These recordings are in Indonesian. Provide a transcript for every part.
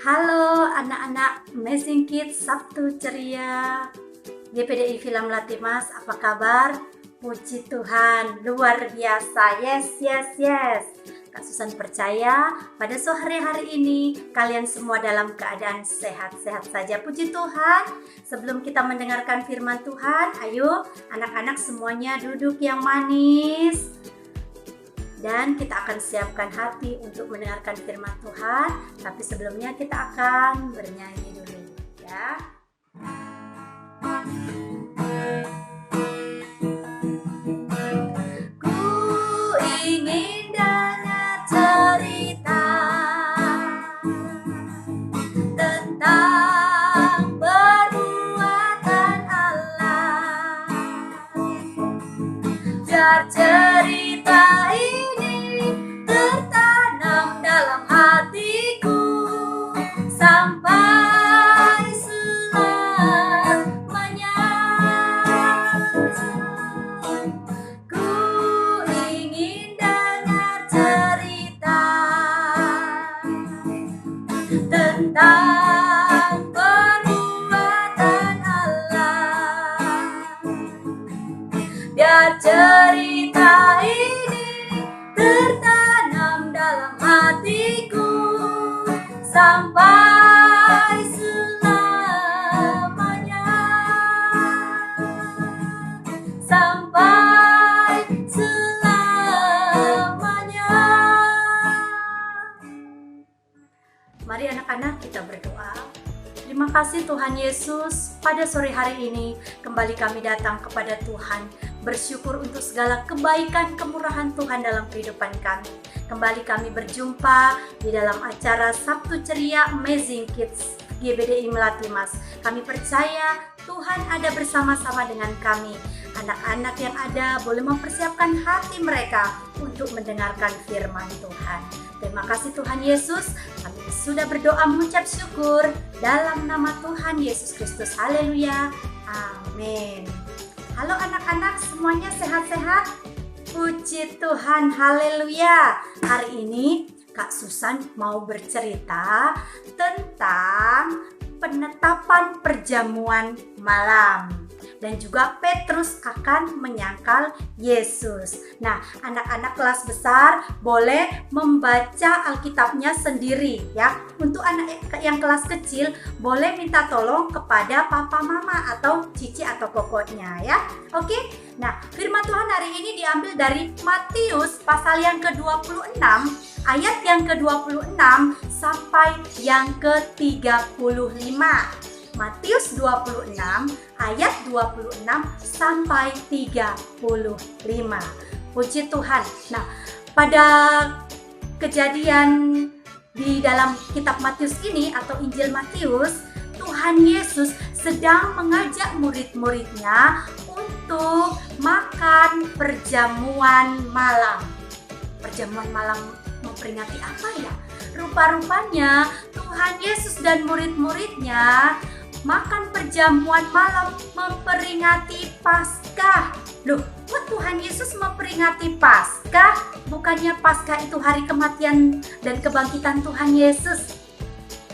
Halo anak-anak Amazing Kids Sabtu Ceria GPDI Film Latimas, apa kabar? Puji Tuhan, luar biasa. Yes. Kak Susan percaya pada sore hari ini kalian semua dalam keadaan sehat-sehat saja. Puji Tuhan. Sebelum kita mendengarkan firman Tuhan, ayo anak-anak semuanya duduk yang manis. Dan kita akan siapkan hati untuk mendengarkan firman Tuhan. Tapi sebelumnya kita akan bernyanyi dulu ya. Ku ingin dengar cerita tentang perbuatan Allah. Biar cerita ini tertanam dalam hatiku sampai selamanya. Ku ingin dengar cerita tentang perbuatan Allah. Biar cerita ini tertanam dalam hatiku sampai selamanya. Sampai selamanya. Mari anak-anak kita berdoa. Terima kasih Tuhan Yesus, pada sore hari ini kembali kami datang kepada Tuhan, bersyukur untuk segala kebaikan kemurahan Tuhan dalam kehidupan kami. Kembali kami berjumpa di dalam acara Sabtu Ceria Amazing Kids GBDI Melati Mas. Kami percaya Tuhan ada bersama-sama dengan kami. Anak-anak yang ada boleh mempersiapkan hati mereka untuk mendengarkan firman Tuhan. Terima kasih Tuhan Yesus, kami sudah berdoa mengucap syukur dalam nama Tuhan Yesus Kristus. Haleluya, amin. Halo anak-anak, semuanya sehat-sehat? Puji Tuhan, haleluya. Hari ini Kak Susan mau bercerita tentang penetapan perjamuan malam. Dan juga Petrus akan menyangkal Yesus. Nah, anak-anak kelas besar boleh membaca Alkitabnya sendiri ya. Untuk anak yang kelas kecil boleh minta tolong kepada papa mama atau cici atau kokoknya ya. Oke? Nah, firman Tuhan hari ini diambil dari Matius pasal yang ke-26 ayat yang ke-26 sampai yang ke-35. Matius 26 ayat 26 sampai 35. Puji Tuhan. Nah, pada kejadian di dalam kitab Matius ini atau Injil Matius, Tuhan Yesus sedang mengajak murid-muridnya untuk makan perjamuan malam. Perjamuan malam memperingati apa ya? Rupa-rupanya Tuhan Yesus dan murid-muridnya makan perjamuan malam memperingati Paskah. Loh, kok Tuhan Yesus memperingati Paskah? Bukannya Paskah itu hari kematian dan kebangkitan Tuhan Yesus?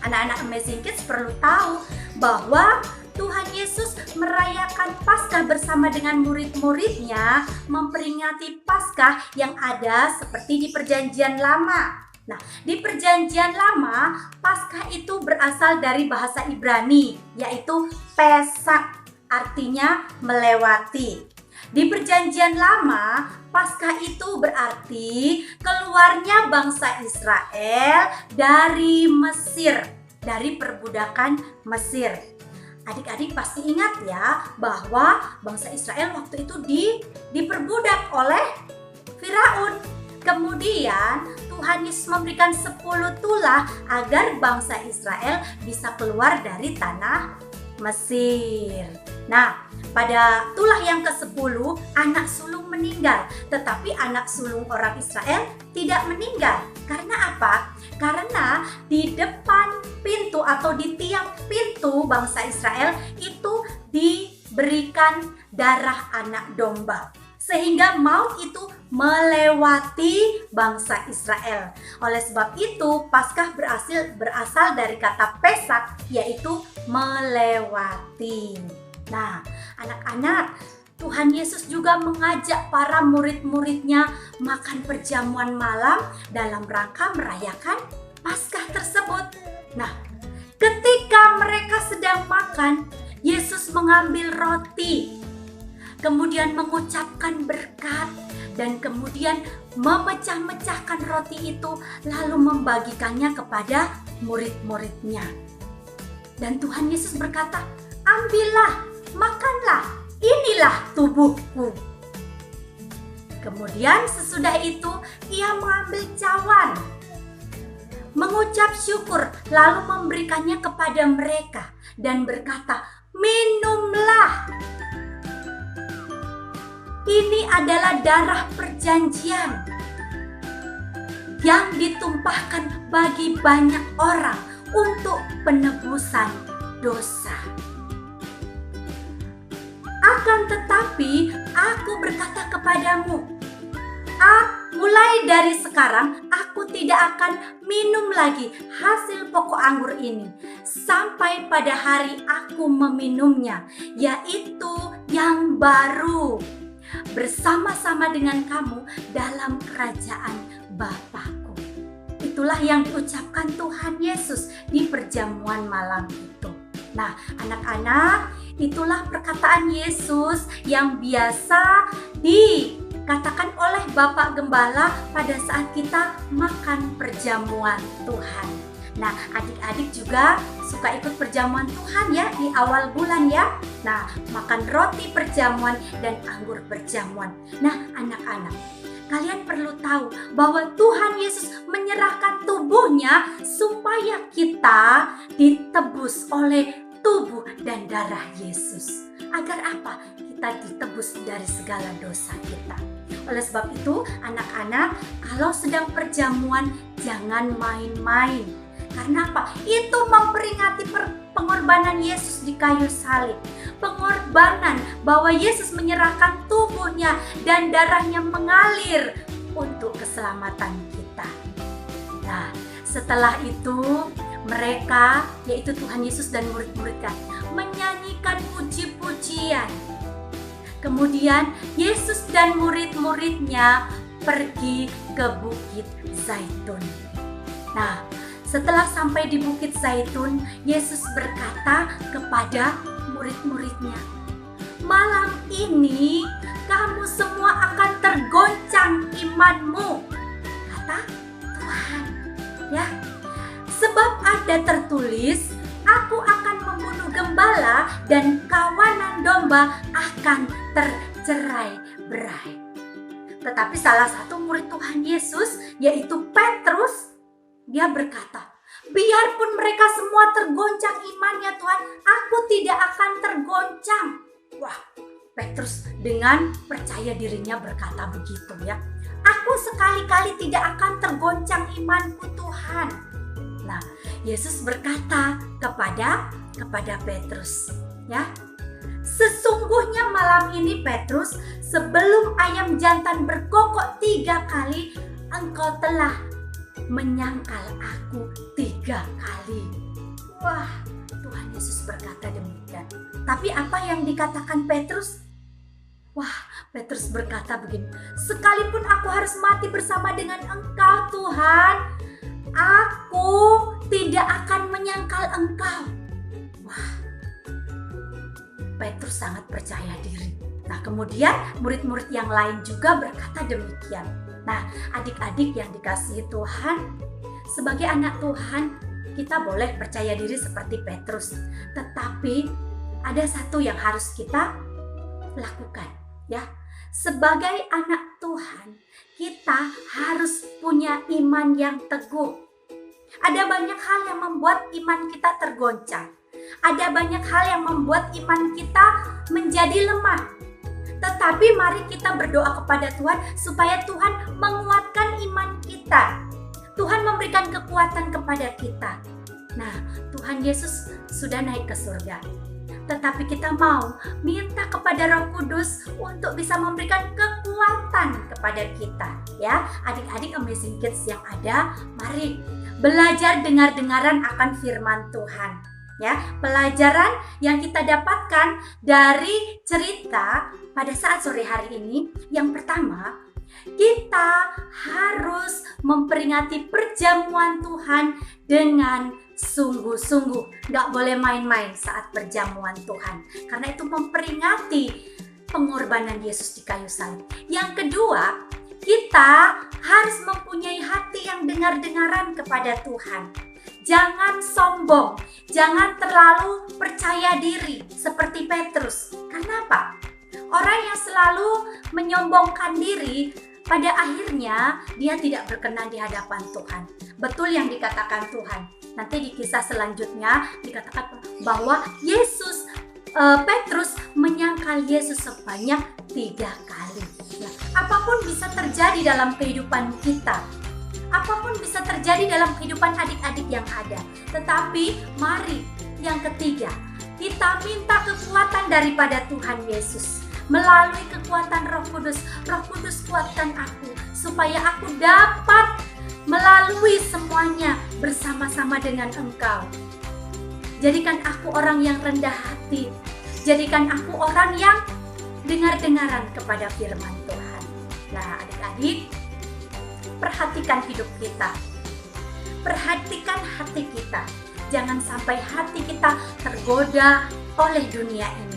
Anak-anak Amazing Kids perlu tahu bahwa Tuhan Yesus merayakan Paskah bersama dengan murid-muridnya, memperingati Paskah yang ada seperti di Perjanjian Lama. Nah, di Perjanjian Lama, Paskah itu berasal dari bahasa Ibrani, yaitu Pesak, artinya melewati. Di Perjanjian Lama, Paskah itu berarti keluarnya bangsa Israel dari Mesir, dari perbudakan Mesir. Adik-adik pasti ingat ya bahwa bangsa Israel waktu itu diperbudak oleh Firaun. Kemudian Tuhan Yesus memberikan 10 tulah agar bangsa Israel bisa keluar dari tanah Mesir. Nah, pada tulah yang ke-10 anak sulung meninggal, tetapi anak sulung orang Israel tidak meninggal. Karena apa? Karena di depan pintu atau di tiang pintu bangsa Israel itu diberikan darah anak domba. sehingga maut itu melewati bangsa Israel. Oleh sebab itu, Paskah berasal dari kata Pesak, yaitu melewati. Nah, anak-anak, Tuhan Yesus juga mengajak para murid-muridnya makan perjamuan malam dalam rangka merayakan Paskah tersebut. Nah, ketika mereka sedang makan, Yesus mengambil roti, kemudian mengucapkan berkat, dan kemudian memecah-mecahkan roti itu lalu membagikannya kepada murid-muridnya. Dan Tuhan Yesus berkata, "Ambillah, makanlah, inilah tubuhku." Kemudian sesudah itu ia mengambil cawan, mengucap syukur, lalu memberikannya kepada mereka dan berkata, "Minumlah. Ini adalah darah perjanjian yang ditumpahkan bagi banyak orang untuk penebusan dosa. Akan tetapi aku berkata kepadamu, mulai dari sekarang aku tidak akan minum lagi hasil pokok anggur ini sampai pada hari aku meminumnya, yaitu yang baru bersama-sama dengan kamu dalam kerajaan Bapakku." Itulah yang diucapkan Tuhan Yesus di perjamuan malam itu. Nah, anak-anak, itulah perkataan Yesus yang biasa dikatakan oleh Bapak Gembala pada saat kita makan perjamuan Tuhan. Nah, adik-adik juga suka ikut perjamuan Tuhan ya di awal bulan ya. Nah, makan roti perjamuan dan anggur perjamuan. Nah, anak-anak, kalian perlu tahu bahwa Tuhan Yesus menyerahkan tubuhnya supaya kita ditebus oleh tubuh dan darah Yesus. Agar apa? Kita ditebus dari segala dosa kita. Oleh sebab itu, anak-anak, kalau sedang perjamuan jangan main-main. Karena apa? Itu memperingati pengorbanan Yesus di kayu salib. Pengorbanan bahwa Yesus menyerahkan tubuhnya dan darahnya mengalir untuk keselamatan kita. Nah, setelah itu mereka, yaitu Tuhan Yesus dan murid-muridnya, menyanyikan puji-pujian. Kemudian Yesus dan murid-muridnya pergi ke Bukit Zaitun. Nah, setelah sampai di Bukit Zaitun, Yesus berkata kepada murid-muridnya, "Malam ini kamu semua akan tergoncang imanmu," kata Tuhan. Ya, sebab ada tertulis, "Aku akan membunuh gembala dan kawanan domba akan tercerai-berai." Tetapi salah satu murid Tuhan Yesus, yaitu Petrus, dia berkata, "Biarpun mereka semua tergoncang imannya Tuhan, aku tidak akan tergoncang." Wah, Petrus dengan percaya dirinya berkata begitu ya. "Aku sekali-kali tidak akan tergoncang imanku Tuhan." Nah, Yesus berkata kepada Petrus, ya, "Sesungguhnya malam ini Petrus, sebelum ayam jantan berkokok 3 kali, engkau telah menyangkal aku 3 kali. Wah, Tuhan Yesus berkata demikian. Tapi apa yang dikatakan Petrus? Wah, Petrus berkata begini, "Sekalipun aku harus mati bersama dengan Engkau Tuhan, aku tidak akan menyangkal Engkau." Wah, Petrus sangat percaya diri. Nah, kemudian murid-murid yang lain juga berkata demikian. Nah, adik-adik yang dikasihi Tuhan, sebagai anak Tuhan, kita boleh percaya diri seperti Petrus. Tetapi ada satu yang harus kita lakukan, ya. Sebagai anak Tuhan, kita harus punya iman yang teguh. Ada banyak hal yang membuat iman kita tergoncang. Ada banyak hal yang membuat iman kita menjadi lemah. Tetapi mari kita berdoa kepada Tuhan supaya Tuhan menguatkan iman kita. Tuhan memberikan kekuatan kepada kita. Nah, Tuhan Yesus sudah naik ke surga. tetapi kita mau minta kepada Roh Kudus untuk bisa memberikan kekuatan kepada kita. Ya, adik-adik Amazing Kids yang ada, mari belajar dengar-dengaran akan firman Tuhan. Ya, pelajaran yang kita dapatkan dari cerita pada saat sore hari ini, yang pertama, kita harus memperingati perjamuan Tuhan dengan sungguh-sungguh. Gak boleh main-main saat perjamuan Tuhan, karena itu memperingati pengorbanan Yesus di kayu salib. Yang kedua, kita harus mempunyai hati yang dengar-dengaran kepada Tuhan. Jangan sombong, jangan terlalu percaya diri seperti Petrus. Kenapa? Orang yang selalu menyombongkan diri, pada akhirnya dia tidak berkenan di hadapan Tuhan. Betul yang dikatakan Tuhan. Nanti di kisah selanjutnya dikatakan bahwa Petrus menyangkal Yesus sebanyak 3 kali. Nah, apapun bisa terjadi dalam kehidupan kita. Apapun bisa terjadi dalam kehidupan adik-adik yang ada. Tetapi mari yang ketiga, kita minta kekuatan daripada Tuhan Yesus. Melalui kekuatan Roh Kudus. Roh Kudus, kuatkan aku supaya aku dapat melalui semuanya bersama-sama dengan Engkau. Jadikan aku orang yang rendah hati. Jadikan aku orang yang dengar-dengaran kepada firman Tuhan. Nah, adik-adik, perhatikan hidup kita. Perhatikan hati kita. Jangan sampai hati kita tergoda oleh dunia ini.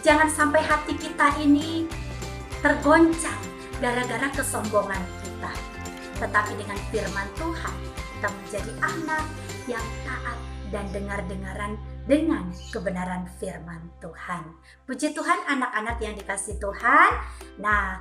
Jangan sampai hati kita ini tergoncang gara-gara kesombongan kita. Tetapi dengan firman Tuhan, kita menjadi anak yang taat dan dengar-dengaran dengan kebenaran firman Tuhan. Puji Tuhan, anak-anak yang dikasihi Tuhan. Nah,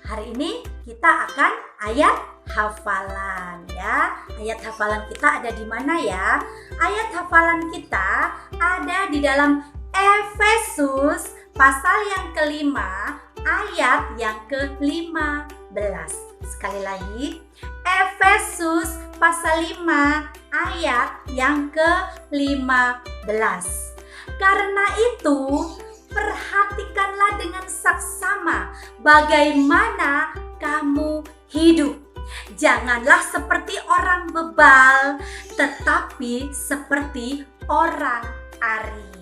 hari ini kita akan ayat hafalan ya. Ayat hafalan kita ada di mana ya? Ayat hafalan kita ada di dalam Efesus pasal yang kelima, ayat yang ke-15. Sekali lagi, Efesus pasal 5 ayat yang ke-15. Karena itu, perhatikanlah dengan saksama bagaimana kamu hidup. Janganlah seperti orang bebal, tetapi seperti orang arif.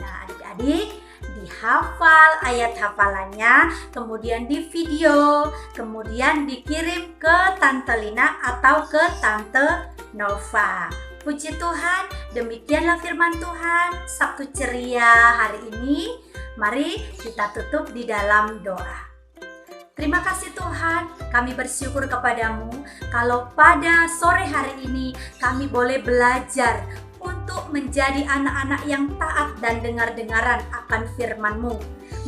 Nah, adik-adik, dihafal ayat hafalannya, kemudian di video, kemudian dikirim ke Tante Lina atau ke Tante Nova. Puji Tuhan, demikianlah firman Tuhan Sabtu ceria hari ini. Mari kita tutup di dalam doa. Terima kasih Tuhan, kami bersyukur kepadamu kalau pada sore hari ini kami boleh belajar untuk menjadi anak-anak yang taat dan dengar-dengaran akan firman-Mu.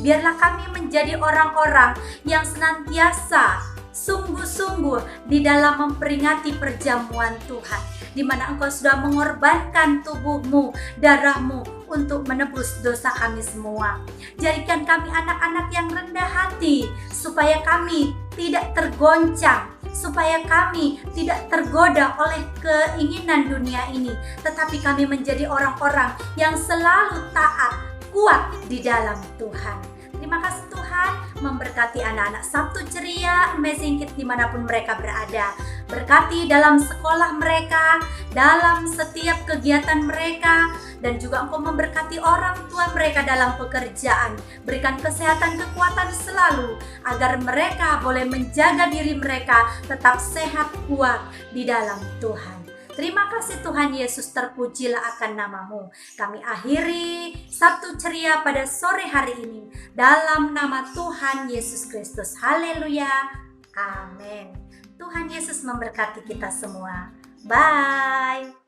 Biarlah kami menjadi orang-orang yang senantiasa sungguh-sungguh di dalam memperingati perjamuan Tuhan, di mana Engkau sudah mengorbankan tubuh-Mu, darah-Mu untuk menebus dosa kami semua. Jadikan kami anak-anak yang rendah hati, supaya kami tidak tergoncang, supaya kami tidak tergoda oleh keinginan dunia ini, tetapi kami menjadi orang-orang yang selalu taat, kuat di dalam Tuhan. Terima kasih Tuhan, memberkati anak-anak Sabtu ceria, Amazing Kids dimanapun mereka berada. Berkati dalam sekolah mereka, dalam setiap kegiatan mereka, dan juga Engkau memberkati orang tua mereka dalam pekerjaan. Berikan kesehatan, kekuatan selalu, agar mereka boleh menjaga diri mereka tetap sehat, kuat di dalam Tuhan. Terima kasih Tuhan Yesus, terpujilah akan nama-Mu. Kami akhiri Sabtu ceria pada sore hari ini dalam nama Tuhan Yesus Kristus. Haleluya. Amin. Tuhan Yesus memberkati kita semua. Bye.